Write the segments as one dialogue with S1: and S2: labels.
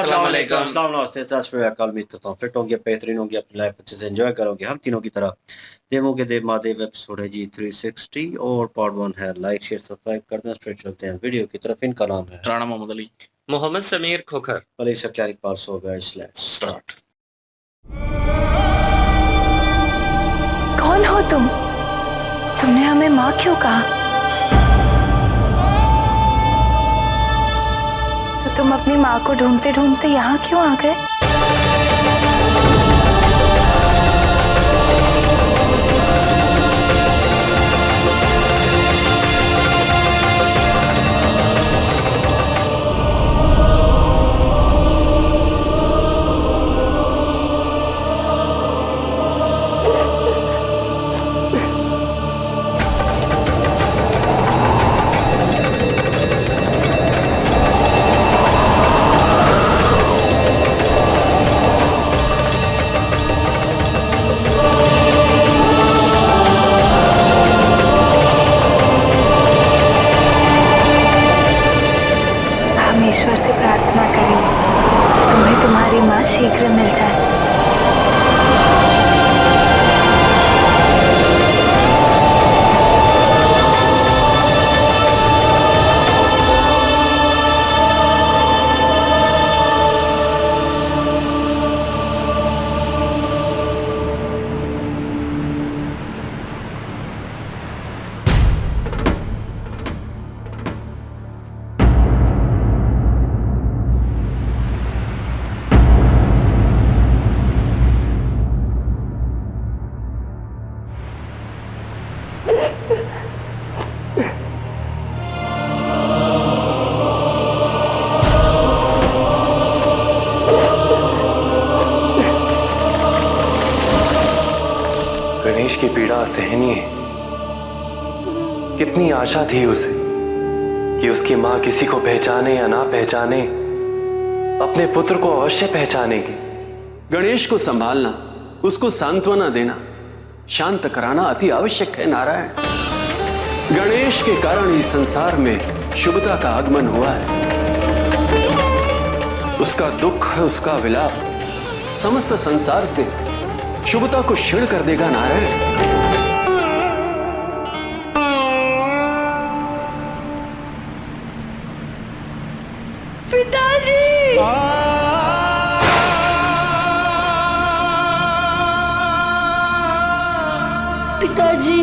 S1: अस्सलाम वालेकुम। अस्सलाम नमस्ते, सत श्री अकाल। उम्मीद करता हूँ फिट होंगे, बेहतरीन होंगे, अपनी लाइफ अच्छे से एंजॉय करोगे। हम तीनों की तरह देवों के देव महादेव एपिसोड है जी 360 और पार्ट 1 है। लाइक शेयर सब्सक्राइब कर दें। स्ट्रेट चलते हैं वीडियो की तरफ। इनका नाम है
S2: राणा मोहम्मद अली,
S3: मोहम्मद समीर खोखर,
S1: अली शक्यारी पास हो गया। Let's start.
S4: कौन हो तुम? तुमने हमें माँ क्यों कहा? तो तुम अपनी माँ को ढूंढते ढूंढते यहाँ क्यों आ गए? ईश्वर से प्रार्थना करेंगे कि तुम्हें तुम्हारी माँ शीघ्र मिल जाए।
S5: गणेश की पीड़ा असहनीय है। कितनी आशा थी उसे कि उसकी मां किसी को पहचाने या ना पहचाने, अपने पुत्र को अवश्य पहचानेगी।
S6: गणेश को संभालना, उसको सांत्वना देना, शांत कराना अति आवश्यक है नारायण। गणेश के कारण ही संसार में शुभता का आगमन हुआ है। उसका दुख, उसका विलाप समस्त संसार से शुभता को क्षीण कर देगा नारायण।
S7: पिताजी! पिताजी!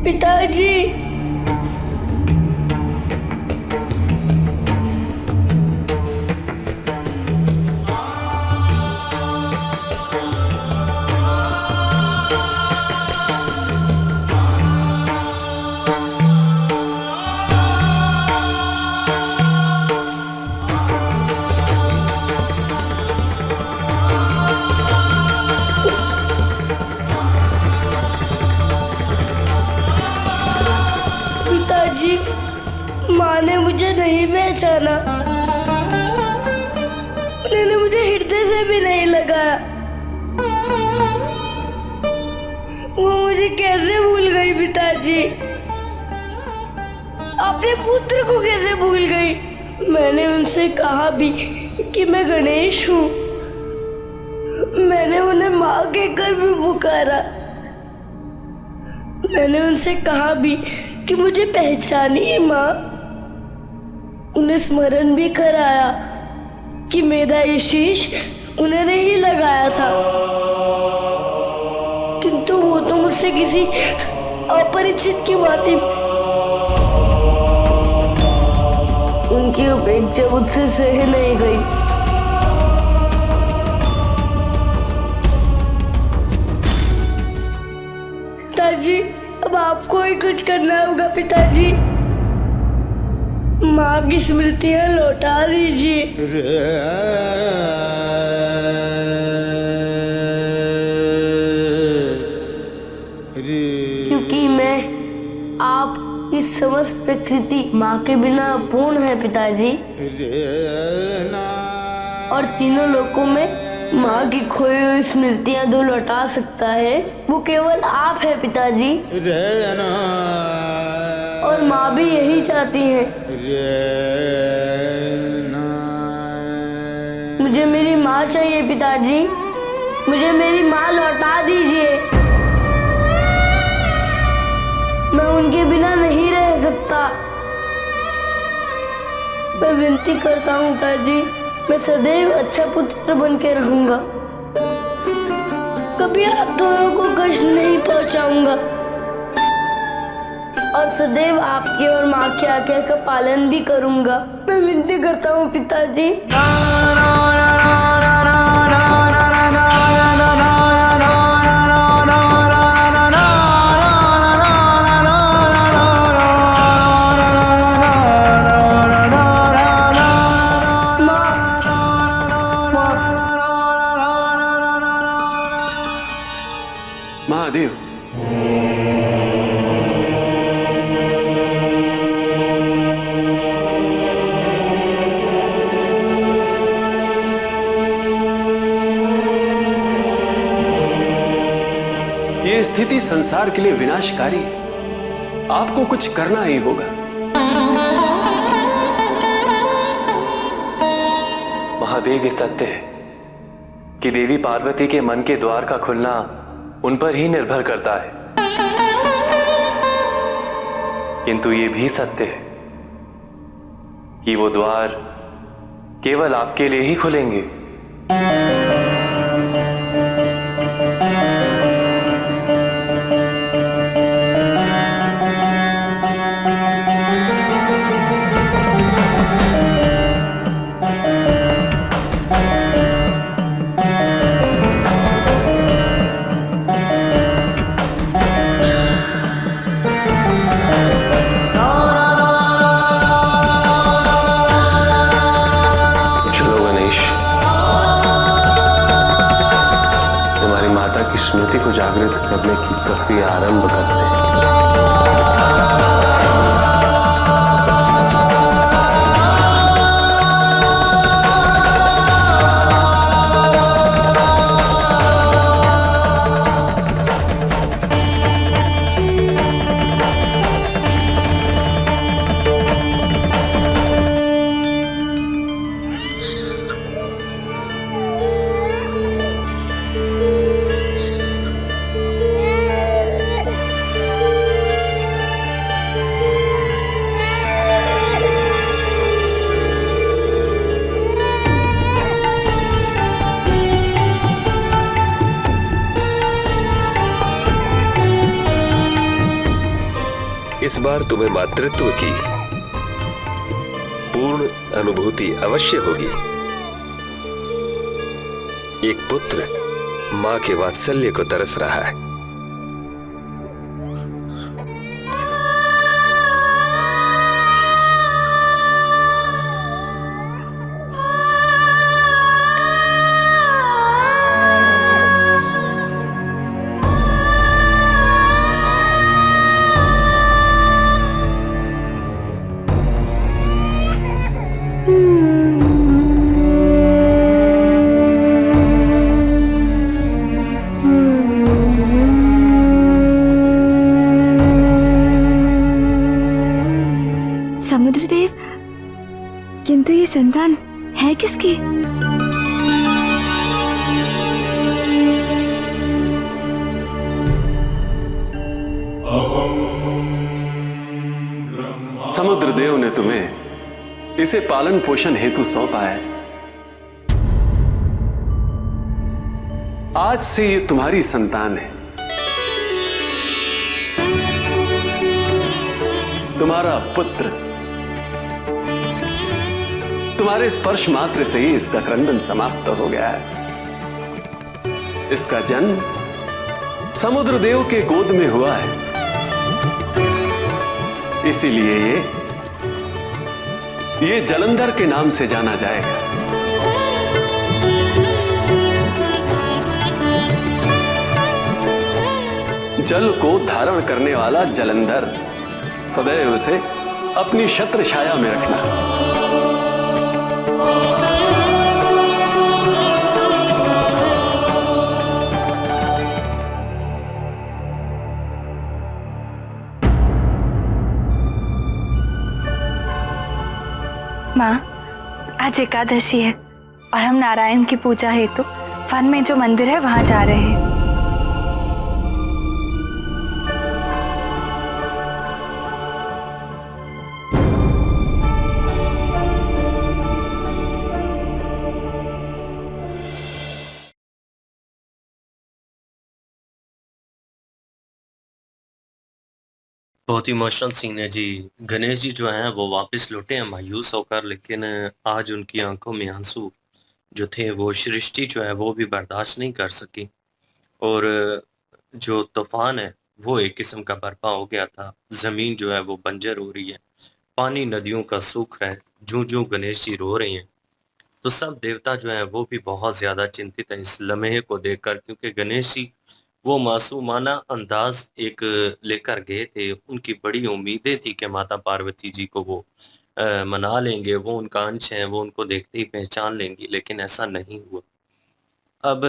S7: पिताजी! माँ ने मुझे नहीं पहचाना, उन्होंने मुझे हृदय से भी नहीं लगाया। वो मुझे कैसे भूल गई पिताजी? अपने पुत्र को कैसे भूल गई? मैंने उनसे कहा भी कि मैं गणेश हूँ। मैंने उन्हें माँ कहकर भी पुकारा। मैंने उनसे कहा भी कि मुझे पहचानिए माँ। उन्हें स्मरण भी कराया कि मेरा ये शीश उन्होंने ही लगाया था, किंतु वो तो मुझसे किसी अपरिचित की बातें, उनकी उपेक्षा मुझसे सह नहीं गई। पिताजी, अब आपको ही कुछ करना होगा पिताजी। माँ की स्मृतियाँ लौटा दीजिए। क्योंकि मैं, आप, इस समस्त प्रकृति माँ के बिना अपूर्ण है पिताजी। और तीनों लोकों में माँ की खोई हुई स्मृतियाँ जो लौटा सकता है वो केवल आप हैं पिताजी। और माँ भी यही चाहती हैं। मुझे मेरी माँ चाहिए पिताजी, मुझे मेरी माँ लौटा दीजिए। मैं उनके बिना नहीं रह सकता। मैं विनती करता हूँ पिताजी, मैं सदैव अच्छा पुत्र बन के रहूंगा। कभी आप दोनों को कष्ट नहीं पहुंचाऊंगा और सदैव आपके और माँ की आज्ञा का पालन भी करूंगा। मैं विनती करता हूँ पिताजी।
S6: महादेव, ये स्थिति संसार के लिए विनाशकारी है। आपको कुछ करना ही होगा।
S5: महादेव, ये सत्य है कि देवी पार्वती के मन के द्वार का खुलना उन पर ही निर्भर करता है, किंतु ये भी सत्य है कि वो द्वार केवल आपके लिए ही खुलेंगे। स्मृति को जागृत करने की प्रक्रिया आरंभ करते हैं।
S2: इस बार तुम्हें मातृत्व की पूर्ण अनुभूति अवश्य होगी। एक पुत्र मां के वात्सल्य को तरस रहा है।
S4: समुद्रदेव, किंतु ये संतान है किसकी?
S6: समुद्रदेव ने तुम्हें इसे पालन पोषण हेतु सौंपा है। आज से ये तुम्हारी संतान है। तुम्हारा पुत्र। तुम्हारे स्पर्श मात्र से ही इसका क्रंदन समाप्त हो गया है। इसका जन्म समुद्रदेव के गोद में हुआ है। इसीलिए ये जलंधर के नाम से जाना जाएगा। जल को धारण करने वाला जलंधर, सदैव उसे अपनी छत्र छाया में रखना।
S4: माँ, आज एकादशी है और हम नारायण की पूजा हेतु वन में जो मंदिर है वहां जा रहे हैं।
S3: बहुत इमोशनल सीन है जी। गणेश जी जो हैं वो वापस लौटे हैं मायूस होकर, लेकिन आज उनकी आंखों में आंसू जो थे वो सृष्टि जो है वो भी बर्दाश्त नहीं कर सकी। और जो तूफान है वो एक किस्म का बर्पा हो गया था। जमीन जो है वो बंजर हो रही है, पानी नदियों का सूख है। जूं जूं गणेश जी रो रहे हैं तो सब देवता जो है वो भी बहुत ज्यादा चिंतित है इस लम्हे को देखकर, क्योंकि गणेश जी वो मासूमाना अंदाज एक लेकर गए थे। उनकी बड़ी उम्मीदें थी कि माता पार्वती जी को वो मना लेंगे, वो उनका अंश है, वो उनको देखते ही पहचान लेंगी, लेकिन ऐसा नहीं हुआ। अब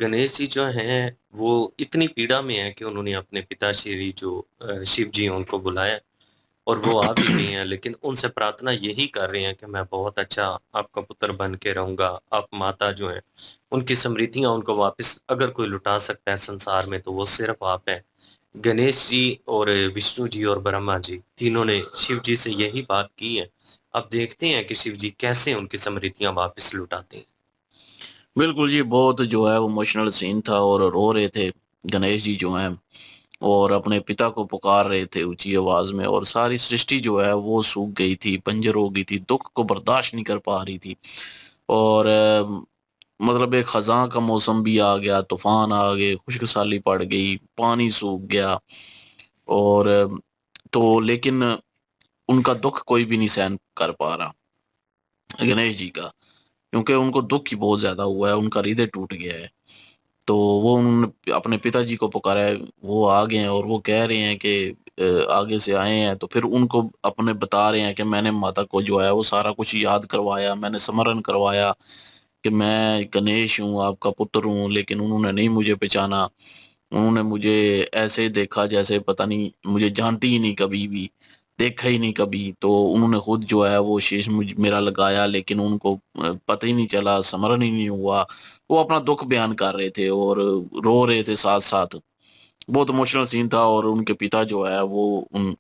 S3: गणेश जी जो हैं वो इतनी पीड़ा में हैं कि उन्होंने अपने पिता श्री जो शिव जी हैं उनको बुलाया और वो आ भी गए हैं, लेकिन उनसे प्रार्थना यही कर रहे हैं कि मैं बहुत अच्छा आपका पुत्र बन के रहूंगा। आप माता जो हैं उनकी समृद्धियां उनको वापस अगर कोई लुटा सकता है संसार में तो वो सिर्फ आप हैं। गणेश जी और विष्णु जी और ब्रह्मा जी तीनों ने शिव जी से यही बात की है। अब देखते हैं कि शिव जी कैसे उनकी समृद्धियां वापस लुटाते हैं।
S8: बिल्कुल जी, बहुत जो है वो इमोशनल सीन था और रो रहे थे गणेश जी जो हैं और अपने पिता को पुकार रहे थे ऊंची आवाज में, और सारी सृष्टि जो है वो सूख गई थी, बंजर हो गई थी, दुख को बर्दाश्त नहीं कर पा रही थी। और मतलब एक खज़ां का मौसम भी आ गया, तूफान आ गए, खुशकसाली पड़ गई, पानी सूख गया। और तो लेकिन उनका दुख कोई भी नहीं सहन कर पा रहा गणेश जी का, क्योंकि उनको दुख ही बहुत ज्यादा हुआ है, उनका हृदय टूट गया है। तो वो उन्होंने अपने पिताजी को पुकारा है, वो आ गए हैं और वो कह रहे हैं कि आगे से आए हैं। तो फिर उनको अपने बता रहे हैं कि मैंने माता को जो है वो सारा कुछ याद करवाया, मैंने स्मरण करवाया कि मैं गणेश हूँ, आपका पुत्र हूँ, लेकिन उन्होंने नहीं मुझे पहचाना। उन्होंने मुझे ऐसे देखा जैसे पता नहीं मुझे जानती ही नहीं, कभी भी देखा ही नहीं कभी। तो उन्होंने खुद जो है वो शीश मुझ मेरा लगाया, लेकिन उनको पता ही नहीं चला, स्मरण ही नहीं हुआ। वो अपना दुख बयान कर रहे थे और रो रहे थे साथ साथ। बहुत इमोशनल सीन था और उनके पिता जो है वो उन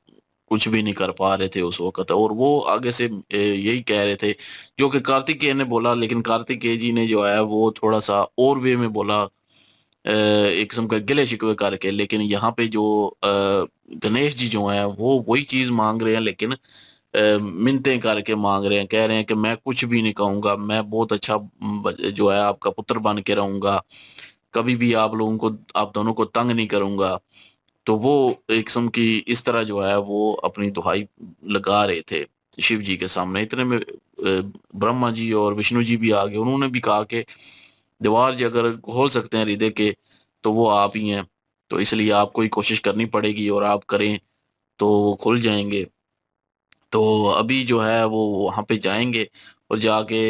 S8: कुछ भी नहीं कर पा रहे थे उस वक्त। और वो आगे से यही कह रहे थे जो कि कार्तिकेय ने बोला, लेकिन कार्तिकेय जी ने जो है वो थोड़ा सा और वे में बोला, एक किस्म का गिले शिकवे करके। लेकिन यहाँ पे जो गणेश जी जो हैं वो वही चीज मांग रहे हैं, लेकिन मिन्नतें करके मांग रहे हैं, कह रहे हैं कि मैं कुछ भी नहीं कहूंगा, मैं बहुत अच्छा जो है आपका पुत्र बन के रहूंगा, कभी भी आप लोगों को, आप दोनों को तंग नहीं करूंगा। तो वो एक किस्म की इस तरह जो है वो अपनी दुहाई लगा रहे थे शिव जी के सामने। इतने में ब्रह्मा जी और विष्णु जी भी आ गए। उन्होंने भी कहा कि दीवार जी अगर खोल सकते हैं हृदय के तो वो आप ही हैं, तो इसलिए आपको ही कोशिश करनी पड़ेगी और आप करें तो वो खुल जाएंगे। तो अभी जो है वो वहां पे जाएंगे और जाके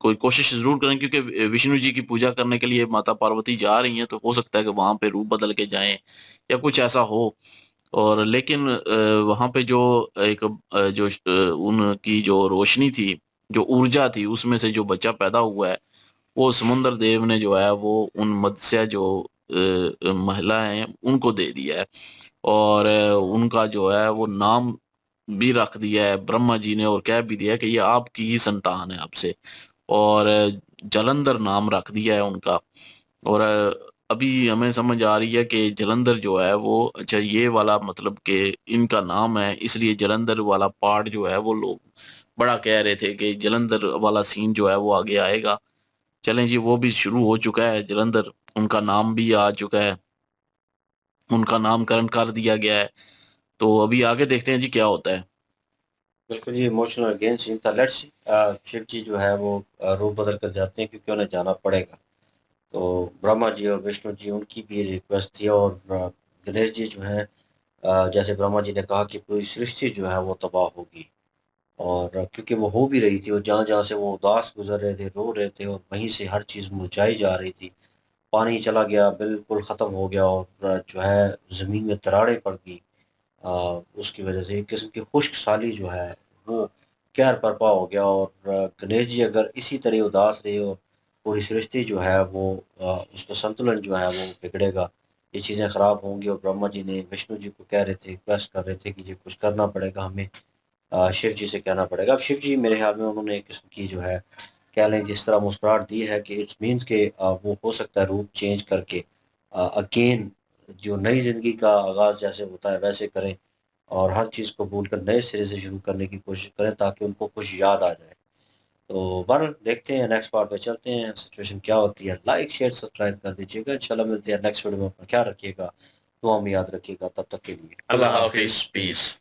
S8: कोई कोशिश जरूर करें, क्योंकि विष्णु जी की पूजा करने के लिए माता पार्वती जा रही हैं, तो हो सकता है कि वहां पे रूप बदल के जाएं या कुछ ऐसा हो। और लेकिन वहां पे जो एक उनकी जो रोशनी थी, जो ऊर्जा थी, उसमें से जो बच्चा पैदा हुआ है वो समुद्र देव ने जो है वो उन मत्स्य जो महिला हैं उनको दे दिया है। और उनका जो है वो नाम भी रख दिया है ब्रह्मा जी ने, और कह भी दिया है कि ये आपकी ही संतान है आपसे। और जलंधर नाम रख दिया है उनका। और अभी हमें समझ आ रही है कि जलंधर जो है वो, अच्छा ये वाला मतलब कि इनका नाम है इसलिए जलंधर वाला पार्ट जो है वो लोग बड़ा कह रहे थे कि जलंधर वाला सीन जो है वो आगे आएगा। चलें जी, वो भी शुरू हो चुका है। जलंधर उनका नाम भी आ चुका है, उनका नामकरण कर दिया गया है। तो अभी आगे देखते हैं जी क्या होता है।
S1: बिल्कुल ये इमोशनल अगेन सीन था। लेट्स शिव जी जो है वो रूप बदल कर जाते हैं क्योंकि उन्हें जाना पड़ेगा। तो ब्रह्मा जी और विष्णु जी उनकी भी रिक्वेस्ट थी और गणेश जी जो हैं जैसे ब्रह्मा जी ने कहा कि पूरी सृष्टि जो है वो तबाह होगी और क्योंकि वो हो भी रही थी और जहाँ-जहाँ से वो उदास गुज़र रहे थे, रो रहे थे और वहीं से हर चीज़ मुरझाई जा रही थी। पानी चला गया, बिल्कुल ख़त्म हो गया और जो है ज़मीन में दरारें पड़ गई। उसकी वजह से एक किस्म की खुश्क साली जो है वो कहर बरपा हो गया और गणेश जी अगर इसी तरह उदास रहे और पूरी सृष्टि जो है वो उसका संतुलन जो है वो बिगड़ेगा, ये चीज़ें ख़राब होंगी और ब्रह्मा जी ने विष्णु जी को कह रहे थे, रिक्वेस्ट कर रहे थे कि जी कुछ करना पड़ेगा हमें, शिव जी से कहना पड़ेगा। अब शिव जी मेरे ख़्याल में उन्होंने एक किस्म की जो है कह लें जिस तरह मुस्कुराहट दी है कि इट्स मीन्स कि वो हो सकता है रूप चेंज करके अगेन जो नई ज़िंदगी का आगाज़ जैसे होता है वैसे करें और हर चीज़ को भूलकर नए सिरे से शुरू करने की कोशिश करें ताकि उनको कुछ याद आ जाए। तो बहरहाल देखते हैं नेक्स्ट पार्ट पे चलते हैं, सिचुएशन क्या होती है। लाइक, शेयर, सब्सक्राइब कर दीजिएगा। इंशाल्लाह मिलते हैं नेक्स्ट वीडियो में। अपना ख्याल रखिएगा, दुआ में याद रखिएगा। तब तक के लिए
S8: अल्लाह हाफिज, पीस।